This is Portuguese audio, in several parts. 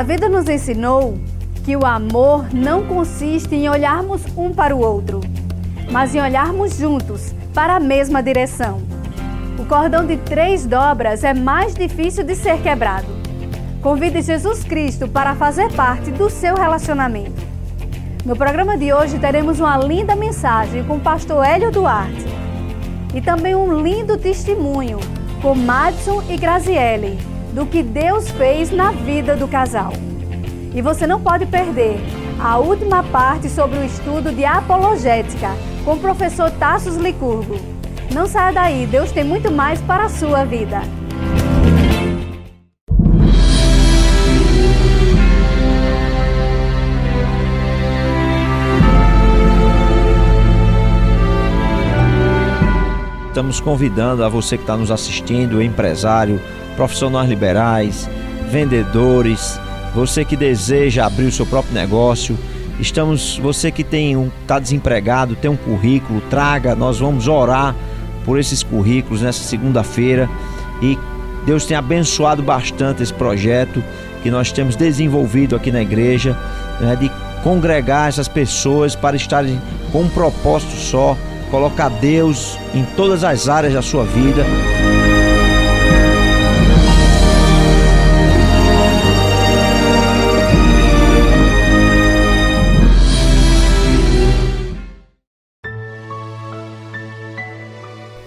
A vida nos ensinou que o amor não consiste em olharmos um para o outro, mas em olharmos juntos para a mesma direção. O cordão de 3 dobras é mais difícil de ser quebrado. Convide Jesus Cristo para fazer parte do seu relacionamento. No programa de hoje teremos uma linda mensagem com o pastor Hélio Duarte e também um lindo testemunho com Madison e Graziele do que Deus fez na vida do casal. E você não pode perder a última parte sobre o estudo de apologética com o professor Tassos Licurgo. Não saia daí, Deus tem muito mais para a sua vida. Estamos convidando a você que está nos assistindo, empresário, profissionais liberais, vendedores, você que deseja abrir o seu próprio negócio. Você que está desempregado, tem um currículo, traga, nós vamos orar por esses currículos nessa segunda-feira. E Deus tem abençoado bastante esse projeto que nós temos desenvolvido aqui na igreja, de congregar essas pessoas para estarem com um propósito só, colocar Deus em todas as áreas da sua vida.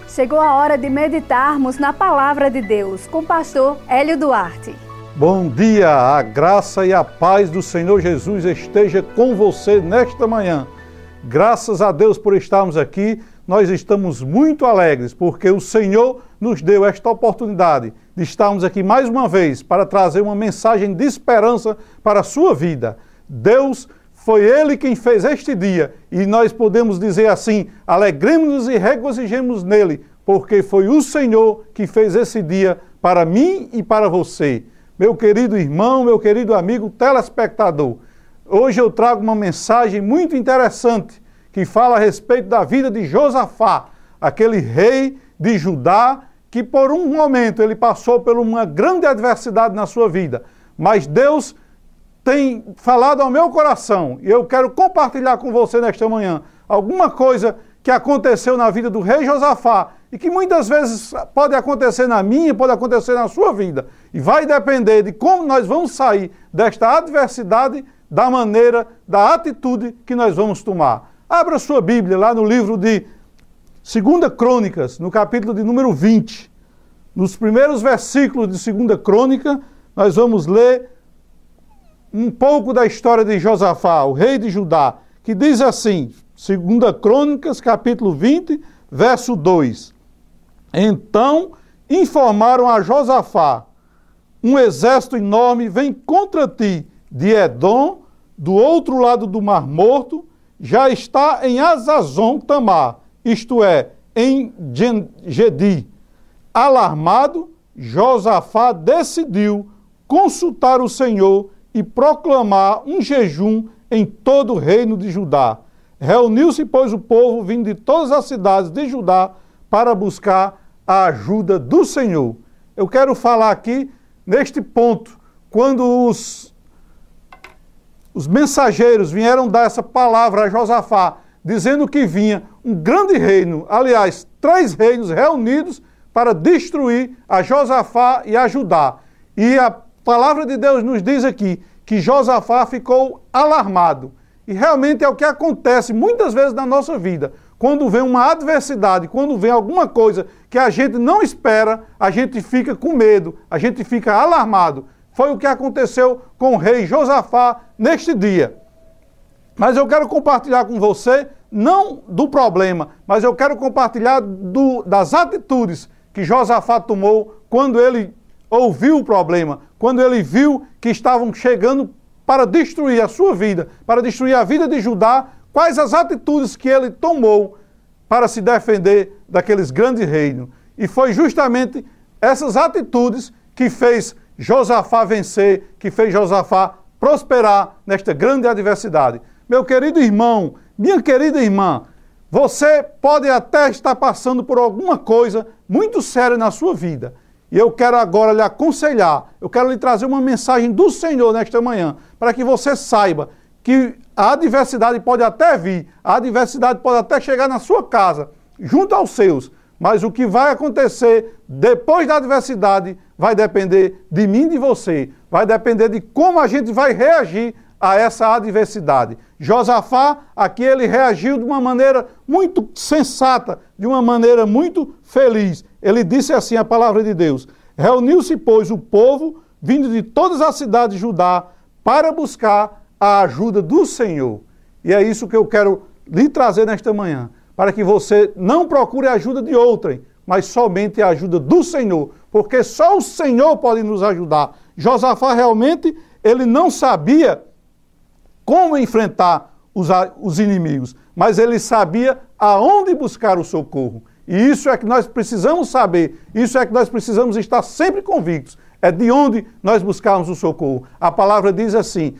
Chegou a hora de meditarmos na palavra de Deus com o pastor Hélio Duarte. Bom dia, a graça e a paz do Senhor Jesus esteja com você nesta manhã. Graças a Deus por estarmos aqui, nós estamos muito alegres porque o Senhor nos deu esta oportunidade de estarmos aqui mais uma vez para trazer uma mensagem de esperança para a sua vida. Deus foi Ele quem fez este dia e nós podemos dizer assim, alegremos-nos e regozijemos nele, porque foi o Senhor que fez esse dia para mim e para você. Meu querido irmão, meu querido amigo telespectador, hoje eu trago uma mensagem muito interessante que fala a respeito da vida de Josafá, aquele rei de Judá que por um momento ele passou por uma grande adversidade na sua vida, mas Deus tem falado ao meu coração e eu quero compartilhar com você nesta manhã alguma coisa que aconteceu na vida do rei Josafá e que muitas vezes pode acontecer na minha, pode acontecer na sua vida e vai depender de como nós vamos sair desta adversidade, da maneira, da atitude que nós vamos tomar. Abra sua Bíblia lá no livro de 2 Crônicas, no capítulo de número 20. Nos primeiros versículos de 2 Crônica, nós vamos ler um pouco da história de Josafá, o rei de Judá, que diz assim, 2 Crônicas, capítulo 20, verso 2. Então informaram a Josafá, um exército enorme vem contra ti de Edom, do outro lado do Mar Morto, já está em Azazon Tamar, isto é, em Gedi. Alarmado, Josafá decidiu consultar o Senhor e proclamar um jejum em todo o reino de Judá. Reuniu-se, pois, o povo vindo de todas as cidades de Judá para buscar a ajuda do Senhor. Eu quero falar aqui, neste ponto, quando os mensageiros vieram dar essa palavra a Josafá, dizendo que vinha um grande reino, aliás, 3 reinos reunidos para destruir a Josafá e a Judá. E a palavra de Deus nos diz aqui que Josafá ficou alarmado. E realmente é o que acontece muitas vezes na nossa vida. Quando vem uma adversidade, quando vem alguma coisa que a gente não espera, a gente fica com medo, a gente fica alarmado. Foi o que aconteceu com o rei Josafá neste dia. Mas eu quero compartilhar com você, não do problema, mas eu quero compartilhar das atitudes que Josafá tomou quando ele ouviu o problema, quando ele viu que estavam chegando para destruir a sua vida, para destruir a vida de Judá, quais as atitudes que ele tomou para se defender daqueles grandes reinos. E foi justamente essas atitudes que fez Josafá vencer, que fez Josafá prosperar nesta grande adversidade. Meu querido irmão, minha querida irmã, você pode até estar passando por alguma coisa muito séria na sua vida. E eu quero agora lhe aconselhar, eu quero lhe trazer uma mensagem do Senhor nesta manhã, para que você saiba que a adversidade pode até vir, a adversidade pode até chegar na sua casa, junto aos seus, mas o que vai acontecer depois da adversidade vai depender de mim e de você, vai depender de como a gente vai reagir a essa adversidade. Josafá, aqui ele reagiu de uma maneira muito sensata, de uma maneira muito feliz. Ele disse assim a palavra de Deus: reuniu-se, pois, o povo, vindo de todas as cidades de Judá, para buscar a ajuda do Senhor. E é isso que eu quero lhe trazer nesta manhã, para que você não procure a ajuda de outrem, mas somente a ajuda do Senhor, porque só o Senhor pode nos ajudar. Josafá realmente, ele não sabia como enfrentar os inimigos, mas ele sabia aonde buscar o socorro. E isso é que nós precisamos saber, isso é que nós precisamos estar sempre convictos, é de onde nós buscarmos o socorro. A palavra diz assim: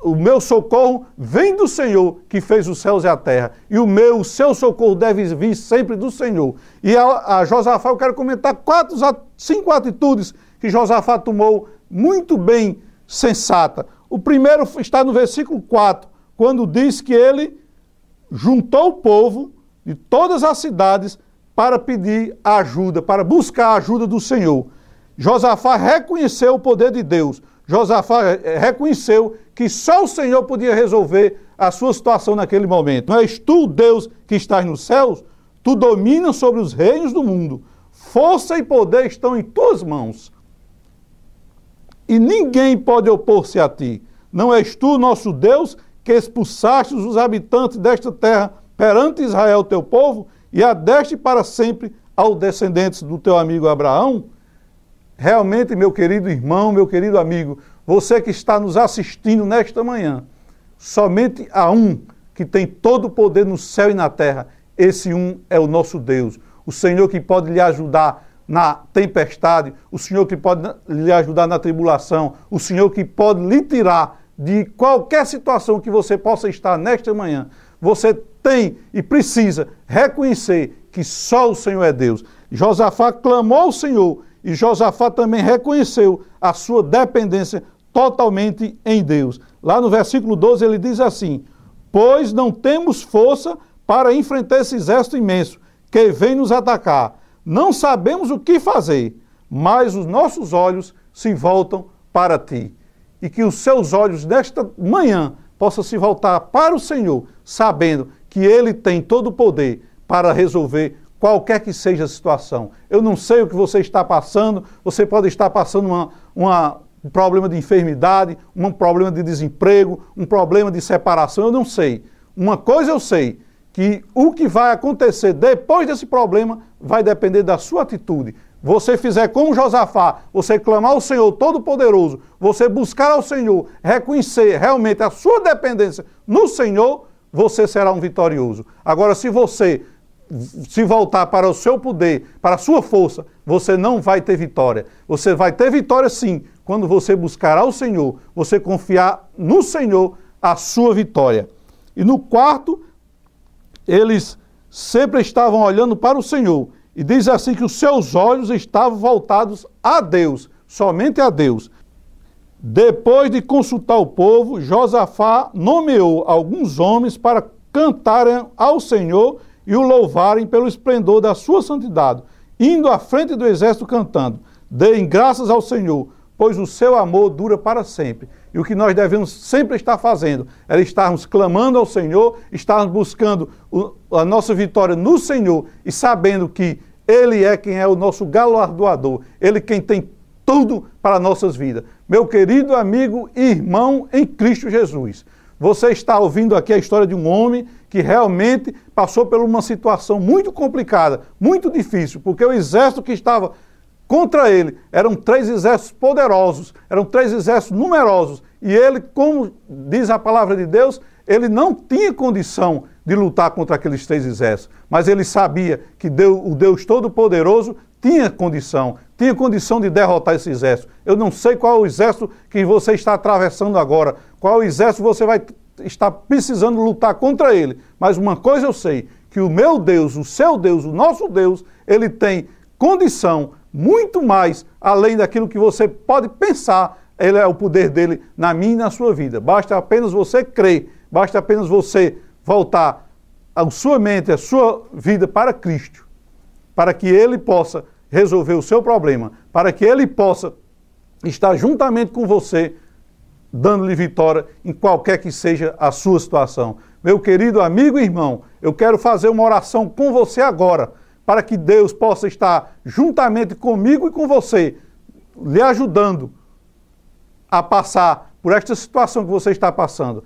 o meu socorro vem do Senhor que fez os céus e a terra, e o seu socorro deve vir sempre do Senhor. E a Josafá, eu quero comentar 5 atitudes que Josafá tomou muito bem sensata. O primeiro está no versículo 4, quando diz que ele juntou o povo de todas as cidades para pedir ajuda, para buscar a ajuda do Senhor. Josafá reconheceu o poder de Deus. Josafá reconheceu que só o Senhor podia resolver a sua situação naquele momento. Não és tu, Deus, que estás nos céus? Tu dominas sobre os reinos do mundo. Força e poder estão em tuas mãos. E ninguém pode opor-se a ti. Não és tu, nosso Deus, que expulsastes os habitantes desta terra perante Israel, teu povo, e a deste para sempre aos descendentes do teu amigo Abraão? Realmente, meu querido irmão, meu querido amigo, você que está nos assistindo nesta manhã, somente há um que tem todo o poder no céu e na terra. Esse um é o nosso Deus, o Senhor que pode lhe ajudar na tempestade, o Senhor que pode lhe ajudar na tribulação, o Senhor que pode lhe tirar de qualquer situação que você possa estar nesta manhã. Você tem e precisa reconhecer que só o Senhor é Deus. Josafá clamou ao Senhor e Josafá também reconheceu a sua dependência totalmente em Deus. Lá no versículo 12 ele diz assim: pois não temos força para enfrentar esse exército imenso que vem nos atacar. Não sabemos o que fazer, mas os nossos olhos se voltam para ti. E que os seus olhos nesta manhã possam se voltar para o Senhor, sabendo que Ele tem todo o poder para resolver qualquer que seja a situação. Eu não sei o que você está passando, você pode estar passando um problema de enfermidade, um problema de desemprego, um problema de separação, eu não sei. Uma coisa eu sei, que o que vai acontecer depois desse problema vai depender da sua atitude. Você fizer como Josafá, você clamar ao Senhor Todo-Poderoso, você buscar ao Senhor, reconhecer realmente a sua dependência no Senhor, você será um vitorioso. Agora, se você se voltar para o seu poder, para a sua força, você não vai ter vitória. Você vai ter vitória sim, quando você buscar ao Senhor, você confiar no Senhor a sua vitória. E no quarto, eles sempre estavam olhando para o Senhor. E diz assim que os seus olhos estavam voltados a Deus, somente a Deus. Depois de consultar o povo, Josafá nomeou alguns homens para cantarem ao Senhor e o louvarem pelo esplendor da sua santidade, indo à frente do exército cantando: deem graças ao Senhor, pois o seu amor dura para sempre. E o que nós devemos sempre estar fazendo é estarmos clamando ao Senhor, estarmos buscando a nossa vitória no Senhor e sabendo que Ele é quem é o nosso galardoador, Ele quem tem tudo para nossas vidas. Meu querido amigo e irmão em Cristo Jesus, você está ouvindo aqui a história de um homem que realmente passou por uma situação muito complicada, muito difícil, porque o exército que estava contra ele eram 3 exércitos poderosos, eram 3 exércitos numerosos, e ele, como diz a palavra de Deus, ele não tinha condição de lutar contra aqueles 3 exércitos, mas ele sabia que o Deus Todo-Poderoso tinha condição de derrotar esse exército. Eu não sei qual é o exército que você está atravessando agora, qual exército você vai estar precisando lutar contra ele, mas uma coisa eu sei, que o meu Deus, o seu Deus, o nosso Deus, ele tem condição muito mais além daquilo que você pode pensar. Ele é o poder dele na minha e na sua vida. Basta apenas você crer, basta apenas você voltar a sua mente, a sua vida para Cristo, para que ele possa resolver o seu problema, para que ele possa estar juntamente com você, dando-lhe vitória em qualquer que seja a sua situação. Meu querido amigo e irmão, eu quero fazer uma oração com você agora, para que Deus possa estar juntamente comigo e com você, lhe ajudando a passar por esta situação que você está passando.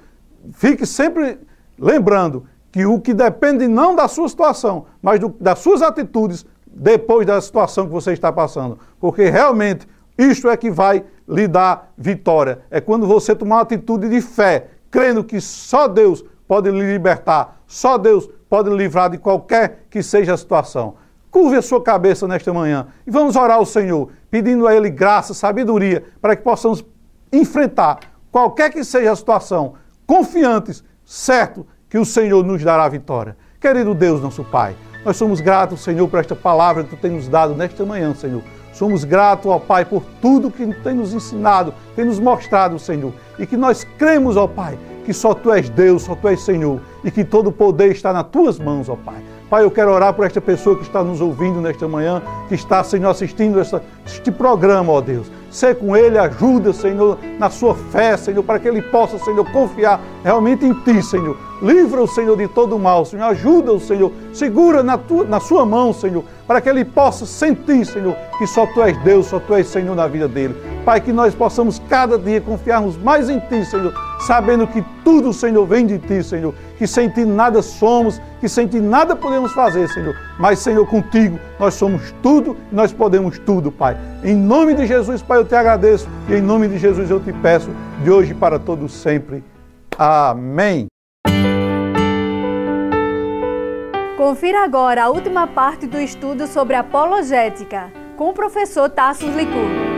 Fique sempre lembrando que o que depende não da sua situação, mas das suas atitudes depois da situação que você está passando. Porque realmente isto é que vai lhe dar vitória. É quando você tomar uma atitude de fé, crendo que só Deus pode lhe libertar, só Deus pode lhe livrar de qualquer que seja a situação. Curve a sua cabeça nesta manhã e vamos orar ao Senhor, pedindo a Ele graça, sabedoria, para que possamos enfrentar qualquer que seja a situação, confiantes, certo que o Senhor nos dará a vitória. Querido Deus, nosso Pai, nós somos gratos, Senhor, por esta palavra que Tu tem nos dado nesta manhã, Senhor. Somos gratos, ó Pai, por tudo que tem nos ensinado, tem nos mostrado, Senhor. E que nós cremos, ó Pai, que só Tu és Deus, só Tu és Senhor. E que todo o poder está nas Tuas mãos, ó Pai. Pai, eu quero orar por esta pessoa que está nos ouvindo nesta manhã, que está, Senhor, assistindo este programa, ó Deus. Sê com ele, ajuda, Senhor, na sua fé, Senhor, para que ele possa, Senhor, confiar realmente em Ti, Senhor. Livra o Senhor de todo o mal, Senhor. Ajuda o Senhor. Segura na sua mão, Senhor, para que ele possa sentir, Senhor, que só Tu és Deus, só Tu és Senhor na vida dele. Pai, que nós possamos cada dia confiarmos mais em Ti, Senhor, sabendo que tudo, Senhor, vem de Ti, Senhor, que sem Ti nada somos, que sem Ti nada podemos fazer, Senhor, mas, Senhor, contigo nós somos tudo e nós podemos tudo, Pai. Em nome de Jesus, Pai, eu Te agradeço e em nome de Jesus eu Te peço, de hoje para todos sempre. Amém. Confira agora a última parte do estudo sobre apologética, com o professor Tassos Licurgo.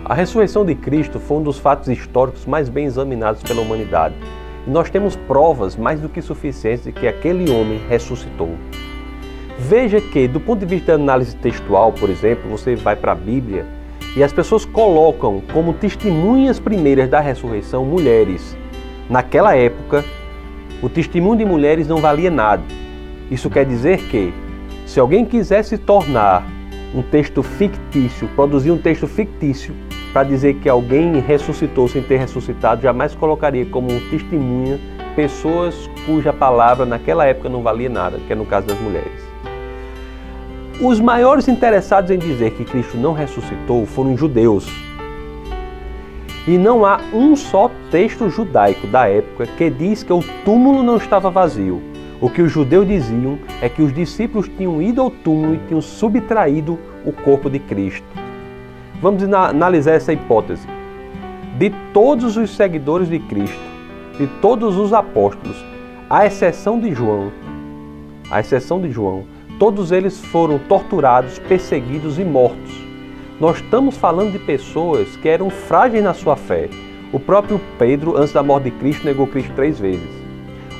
A ressurreição de Cristo foi um dos fatos históricos mais bem examinados pela humanidade. E nós temos provas mais do que suficientes de que aquele homem ressuscitou. Veja que, do ponto de vista da análise textual, por exemplo, você vai para a Bíblia e as pessoas colocam como testemunhas primeiras da ressurreição mulheres. Naquela época, o testemunho de mulheres não valia nada. Isso quer dizer que, se alguém quisesse tornar um texto fictício, produzir um texto fictício, para dizer que alguém ressuscitou sem ter ressuscitado, jamais colocaria como testemunha pessoas cuja palavra naquela época não valia nada, que é no caso das mulheres. Os maiores interessados em dizer que Cristo não ressuscitou foram os judeus. E não há um só texto judaico da época que diz que o túmulo não estava vazio. O que os judeus diziam é que os discípulos tinham ido ao túmulo e tinham subtraído o corpo de Cristo. Vamos analisar essa hipótese. De todos os seguidores de Cristo, de todos os apóstolos, à exceção de João, todos eles foram torturados, perseguidos e mortos. Nós estamos falando de pessoas que eram frágeis na sua fé. O próprio Pedro, antes da morte de Cristo, negou Cristo 3 vezes.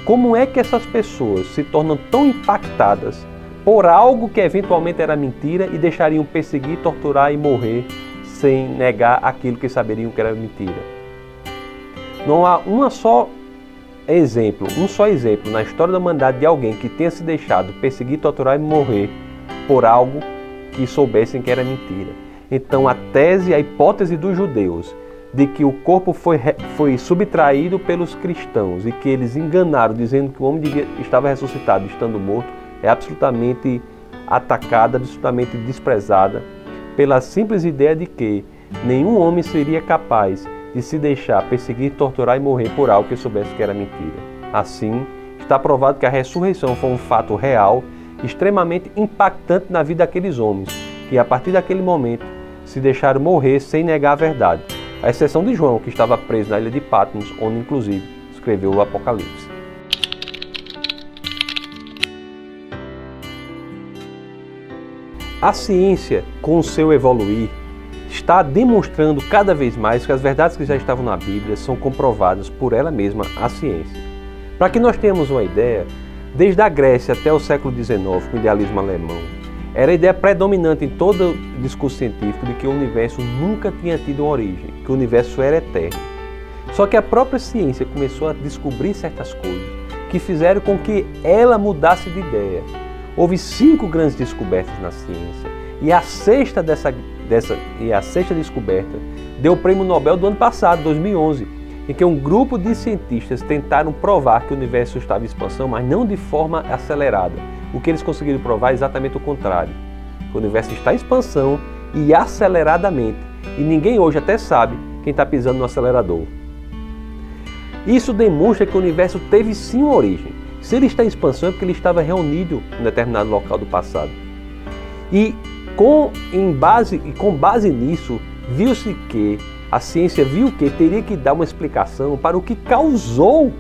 Como é que essas pessoas se tornam tão impactadas por algo que eventualmente era mentira e deixariam perseguir, torturar e morrer sem negar aquilo que saberiam que era mentira? Não há um só exemplo na história da humanidade de alguém que tenha se deixado perseguir, torturar e morrer por algo que soubessem que era mentira. Então a hipótese dos judeus de que o corpo foi subtraído pelos cristãos e que eles enganaram dizendo que o homem estava ressuscitado estando morto é absolutamente atacada, absolutamente desprezada pela simples ideia de que nenhum homem seria capaz de se deixar perseguir, torturar e morrer por algo que soubesse que era mentira. Assim, está provado que a ressurreição foi um fato real, extremamente impactante na vida daqueles homens, que a partir daquele momento se deixaram morrer sem negar a verdade, à exceção de João, que estava preso na ilha de Patmos, onde inclusive escreveu o Apocalipse. A ciência, com o seu evoluir, está demonstrando cada vez mais que as verdades que já estavam na Bíblia são comprovadas por ela mesma, a ciência. Para que nós tenhamos uma ideia, desde a Grécia até o século XIX, com o idealismo alemão, era a ideia predominante em todo o discurso científico de que o universo nunca tinha tido uma origem, que o universo era eterno. Só que a própria ciência começou a descobrir certas coisas que fizeram com que ela mudasse de ideia. Houve 5 grandes descobertas na ciência e a sexta descoberta deu o Prêmio Nobel do ano passado, 2011, em que um grupo de cientistas tentaram provar que o universo estava em expansão, mas não de forma acelerada. O que eles conseguiram provar é exatamente o contrário. O universo está em expansão e aceleradamente. E ninguém hoje até sabe quem está pisando no acelerador. Isso demonstra que o universo teve sim uma origem. Se ele está em expansão é porque ele estava reunido em um determinado local do passado. E com base nisso, viu-se que a ciência viu que teria que dar uma explicação para o que causou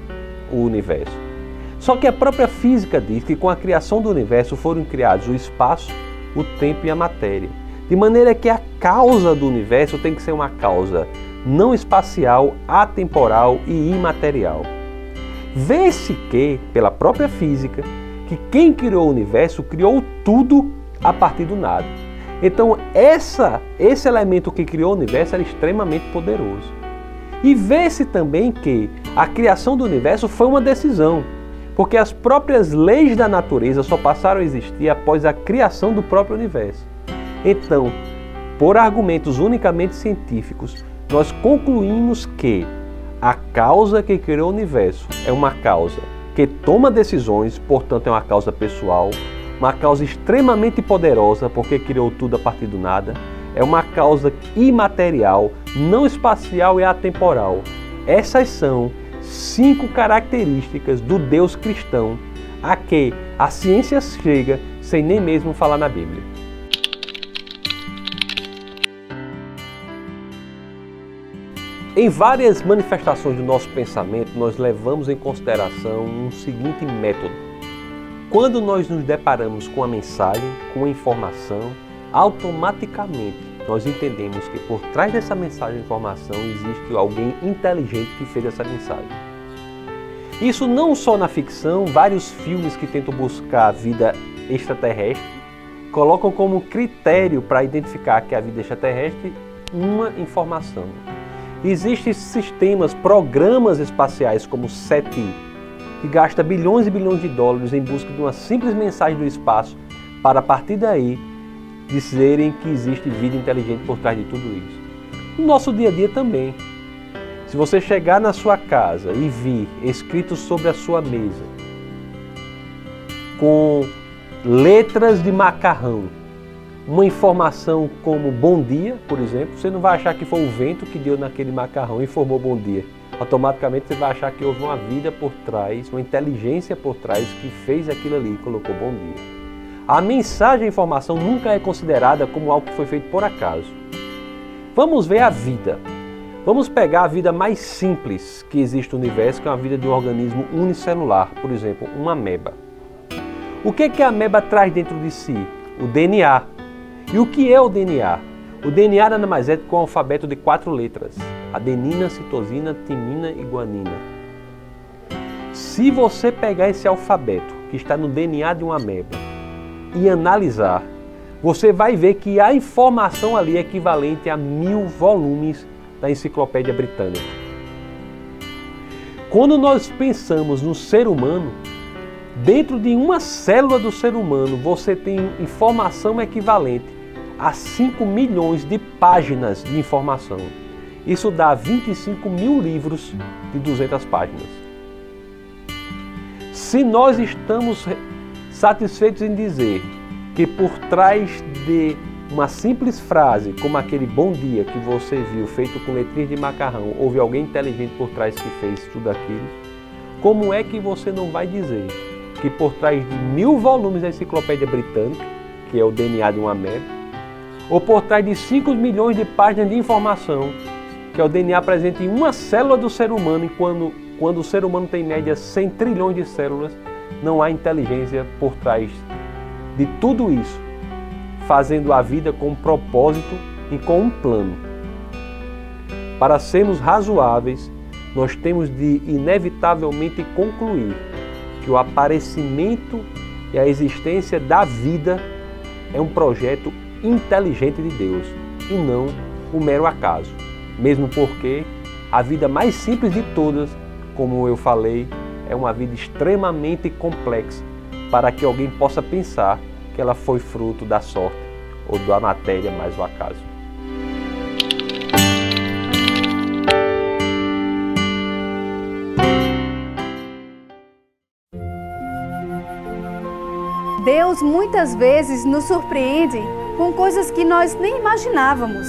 o universo. Só que a própria física diz que com a criação do universo foram criados o espaço, o tempo e a matéria. De maneira que a causa do universo tem que ser uma causa não espacial, atemporal e imaterial. Vê-se que, pela própria física, que quem criou o universo criou tudo a partir do nada. Então esse elemento que criou o universo era extremamente poderoso. E vê-se também que a criação do universo foi uma decisão, porque as próprias leis da natureza só passaram a existir após a criação do próprio universo. Então, por argumentos unicamente científicos, nós concluímos que a causa que criou o universo é uma causa que toma decisões, portanto é uma causa pessoal, uma causa extremamente poderosa, porque criou tudo a partir do nada, é uma causa imaterial, não espacial e atemporal. Essas são 5 características do Deus cristão a que a ciência chega sem nem mesmo falar na Bíblia. Em várias manifestações do nosso pensamento, nós levamos em consideração um seguinte método. Quando nós nos deparamos com a mensagem, com a informação, automaticamente nós entendemos que por trás dessa mensagem e informação existe alguém inteligente que fez essa mensagem. Isso não só na ficção, vários filmes que tentam buscar a vida extraterrestre colocam como critério para identificar que a vida extraterrestre uma informação. Existem sistemas, programas espaciais como o SETI, que gasta bilhões e bilhões de dólares em busca de uma simples mensagem do espaço para, a partir daí, dizerem que existe vida inteligente por trás de tudo isso. No nosso dia a dia também. Se você chegar na sua casa e vir escrito sobre a sua mesa, com letras de macarrão, uma informação como bom dia, por exemplo, você não vai achar que foi o vento que deu naquele macarrão e formou bom dia. Automaticamente você vai achar que houve uma vida por trás, uma inteligência por trás que fez aquilo ali e colocou bom dia. A mensagem e informação nunca é considerada como algo que foi feito por acaso. Vamos ver a vida. Vamos pegar a vida mais simples que existe no universo, que é a vida de um organismo unicelular, por exemplo, uma ameba. O que a ameba traz dentro de si? O DNA. E o que é o DNA? O DNA nada mais é do que um alfabeto de 4 letras. Adenina, citosina, timina e guanina. Se você pegar esse alfabeto que está no DNA de uma ameba e analisar, você vai ver que a informação ali é equivalente a 1000 volumes da Enciclopédia Britânica. Quando nós pensamos no ser humano, dentro de uma célula do ser humano você tem informação equivalente a 5 milhões de páginas de informação. Isso dá 25 mil livros de 200 páginas. Se nós estamos satisfeitos em dizer que por trás de uma simples frase, como aquele bom dia que você viu feito com letrinhas de macarrão, houve alguém inteligente por trás que fez tudo aquilo, como é que você não vai dizer que por trás de 1000 volumes da Enciclopédia Britânica, que é o DNA de uma ameba, ou por trás de 5 milhões de páginas de informação, que é o DNA presente em uma célula do ser humano, e quando o ser humano tem em média 100 trilhões de células, não há inteligência por trás de tudo isso, fazendo a vida com um propósito e com um plano. Para sermos razoáveis, nós temos de inevitavelmente concluir que o aparecimento e a existência da vida é um projeto inteligente de Deus e não um mero acaso, mesmo porque a vida mais simples de todas, como eu falei, é uma vida extremamente complexa para que alguém possa pensar que ela foi fruto da sorte ou da matéria mais o acaso. Deus muitas vezes nos surpreende com coisas que nós nem imaginávamos,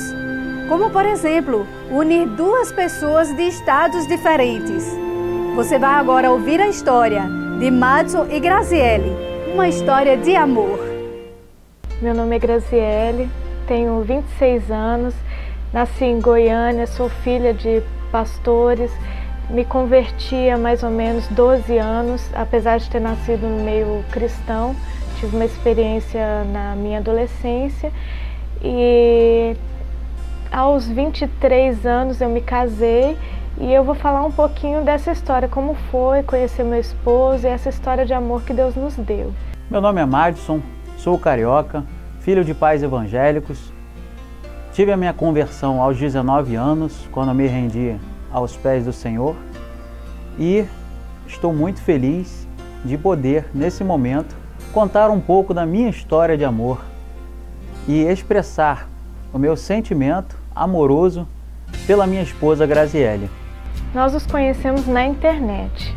como por exemplo, unir duas pessoas de estados diferentes. Você vai agora ouvir a história de Madison e Graziele, uma história de amor. Meu nome é Graziele, tenho 26 anos, nasci em Goiânia, sou filha de pastores, me converti há mais ou menos 12 anos, apesar de ter nascido no meio cristão. Tive uma experiência na minha adolescência e aos 23 anos eu me casei e eu vou falar um pouquinho dessa história, como foi conhecer meu esposo e essa história de amor que Deus nos deu. Meu nome é Madison, sou carioca, filho de pais evangélicos. Tive a minha conversão aos 19 anos, quando me rendi aos pés do Senhor, e estou muito feliz de poder, nesse momento, contar um pouco da minha história de amor e expressar o meu sentimento amoroso pela minha esposa Graziele. Nós nos conhecemos na internet,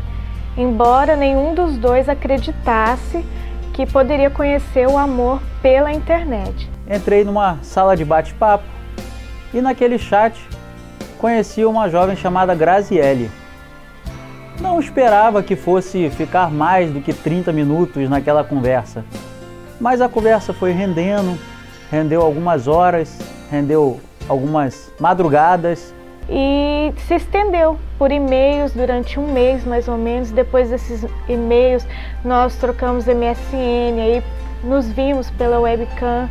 embora nenhum dos dois acreditasse que poderia conhecer o amor pela internet. Entrei numa sala de bate-papo e naquele chat conheci uma jovem chamada Graziele. Não esperava que fosse ficar mais do que 30 minutos naquela conversa, mas a conversa foi rendeu algumas horas, rendeu algumas madrugadas. E se estendeu por e-mails durante um mês, mais ou menos. Depois desses e-mails, nós trocamos MSN, aí nos vimos pela webcam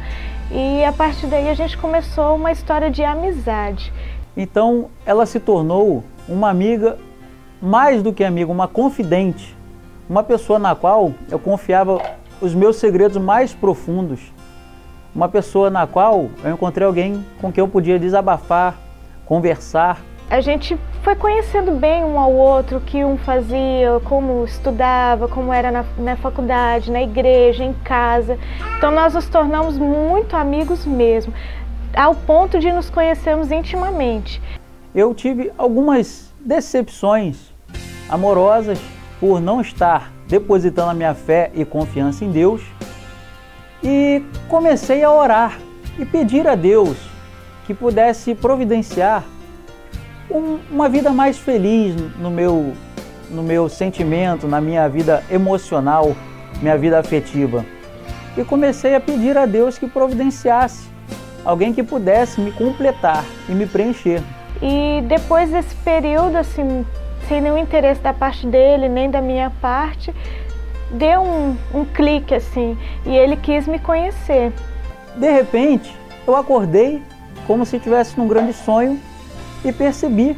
e a partir daí a gente começou uma história de amizade. Então ela se tornou uma amiga, mais do que amiga, uma confidente, uma pessoa na qual eu confiava os meus segredos mais profundos, uma pessoa na qual eu encontrei alguém com quem eu podia desabafar, conversar. A gente foi conhecendo bem um ao outro, o que um fazia, como estudava, como era na faculdade, na igreja, em casa. Então nós nos tornamos muito amigos mesmo, ao ponto de nos conhecermos intimamente. Eu tive algumas decepções amorosas por não estar depositando a minha fé e confiança em Deus, e comecei a orar e pedir a Deus que pudesse providenciar uma vida mais feliz no meu sentimento, na minha vida emocional, minha vida afetiva. E comecei a pedir a Deus que providenciasse alguém que pudesse me completar e me preencher. E depois desse período, assim, sem nenhum interesse da parte dele, nem da minha parte, deu um clique, assim, e ele quis me conhecer. De repente, eu acordei como se estivesse num grande sonho e percebi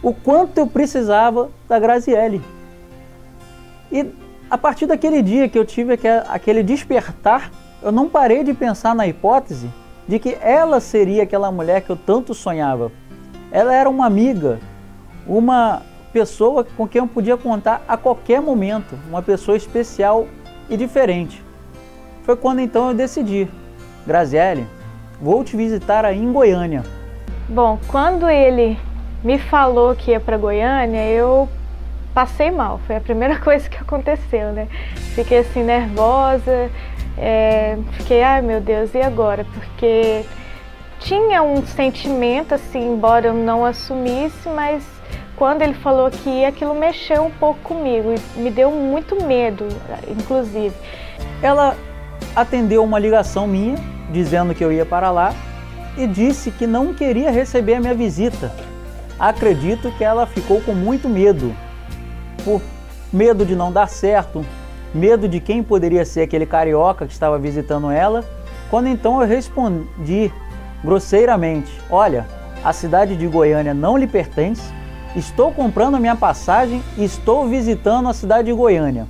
o quanto eu precisava da Graziele. E a partir daquele dia que eu tive aquele despertar, eu não parei de pensar na hipótese de que ela seria aquela mulher que eu tanto sonhava. Ela era uma amiga, uma pessoa com quem eu podia contar a qualquer momento, uma pessoa especial e diferente. Foi quando então eu decidi: Graziele, vou te visitar aí em Goiânia. Bom, quando ele me falou que ia para Goiânia, eu passei mal. Foi a primeira coisa que aconteceu, né? Fiquei assim nervosa, fiquei, ai meu Deus, e agora? Porque tinha um sentimento, assim, embora eu não assumisse, mas quando ele falou que ia, aquilo mexeu um pouco comigo e me deu muito medo, inclusive. Ela atendeu uma ligação minha, dizendo que eu ia para lá, e disse que não queria receber a minha visita. Acredito que ela ficou com muito medo, por medo de não dar certo, medo de quem poderia ser aquele carioca que estava visitando ela, Quando então eu respondi grosseiramente: olha, a cidade de Goiânia não lhe pertence, estou comprando minha passagem e estou visitando a cidade de Goiânia.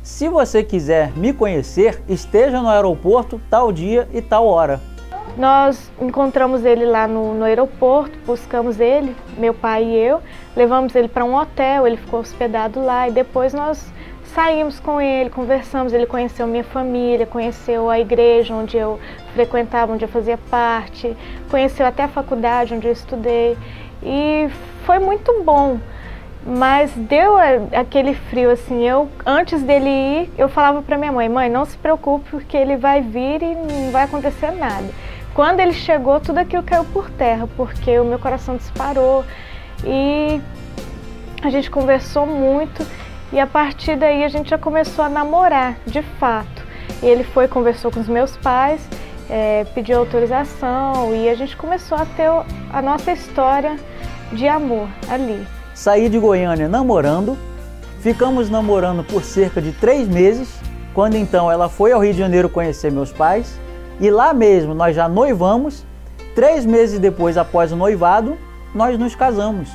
Se você quiser me conhecer, esteja no aeroporto tal dia e tal hora. Nós encontramos ele lá no aeroporto, buscamos ele, meu pai e eu, levamos ele para um hotel, ele ficou hospedado lá e depois nós saímos com ele, conversamos, ele conheceu minha família, conheceu a igreja onde eu frequentava, onde eu fazia parte, conheceu até a faculdade onde eu estudei e foi muito bom. Mas deu aquele frio assim, antes dele ir, eu falava para minha mãe: mãe, não se preocupe porque ele vai vir e não vai acontecer nada. Quando ele chegou, tudo aquilo caiu por terra, porque o meu coração disparou e a gente conversou muito e a partir daí a gente já começou a namorar, de fato. E ele foi, conversou com os meus pais, pediu autorização e a gente começou a ter a nossa história de amor ali. Saí de Goiânia namorando, ficamos namorando por cerca de 3 meses, quando então ela foi ao Rio de Janeiro conhecer meus pais, e lá mesmo nós já noivamos. 3 meses depois, após o noivado, nós nos casamos.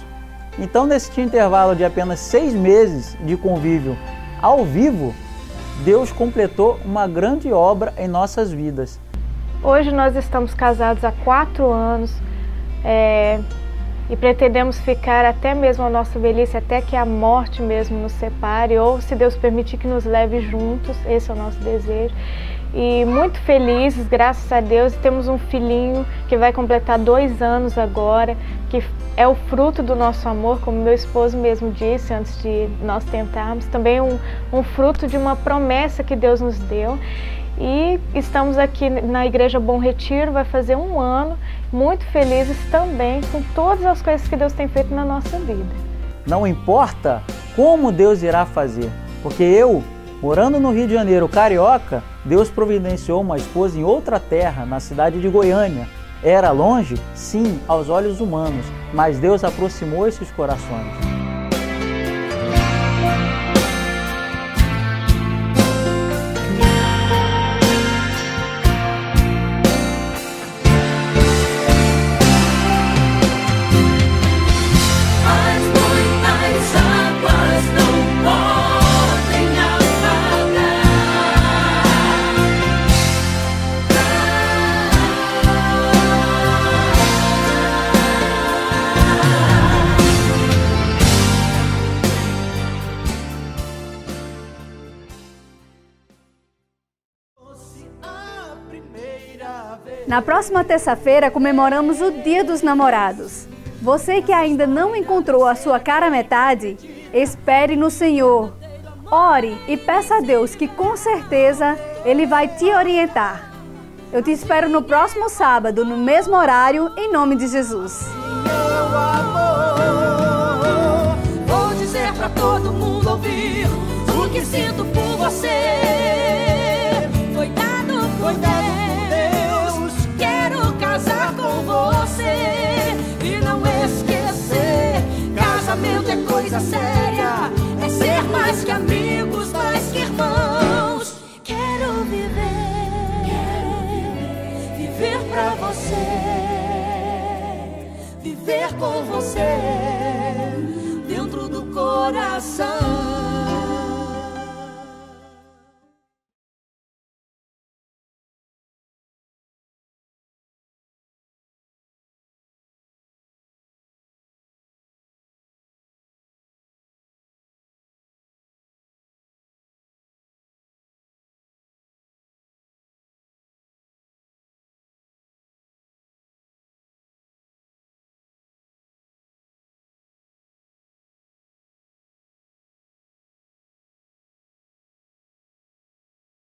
Então, nesse intervalo de apenas 6 meses de convívio ao vivo, Deus completou uma grande obra em nossas vidas. Hoje nós estamos casados há 4 anos, e pretendemos ficar até mesmo a nossa velhice, até que a morte mesmo nos separe, ou se Deus permitir que nos leve juntos, esse é o nosso desejo. E muito felizes, graças a Deus, temos um filhinho que vai completar 2 anos agora, que é o fruto do nosso amor, como meu esposo mesmo disse antes de nós tentarmos, também um fruto de uma promessa que Deus nos deu. E estamos aqui na Igreja Bom Retiro, vai fazer 1 ano, muito felizes também com todas as coisas que Deus tem feito na nossa vida. Não importa como Deus irá fazer, porque eu, morando no Rio de Janeiro, carioca, Deus providenciou uma esposa em outra terra, na cidade de Goiânia. Era longe? Sim, aos olhos humanos, mas Deus aproximou esses corações. Na próxima terça-feira comemoramos o Dia dos Namorados. Você que ainda não encontrou a sua cara metade, espere no Senhor. Ore e peça a Deus que com certeza Ele vai te orientar. Eu te espero no próximo sábado, no mesmo horário, em nome de Jesus. Meu amor, vou dizer pra todo mundo ouvir o que sinto por você. Foi dado por Deus, quero casar com você e não esquecer. Casamento é coisa séria, é ser mais que amigos, mais que irmãos. Quero viver pra você, viver com você dentro do coração.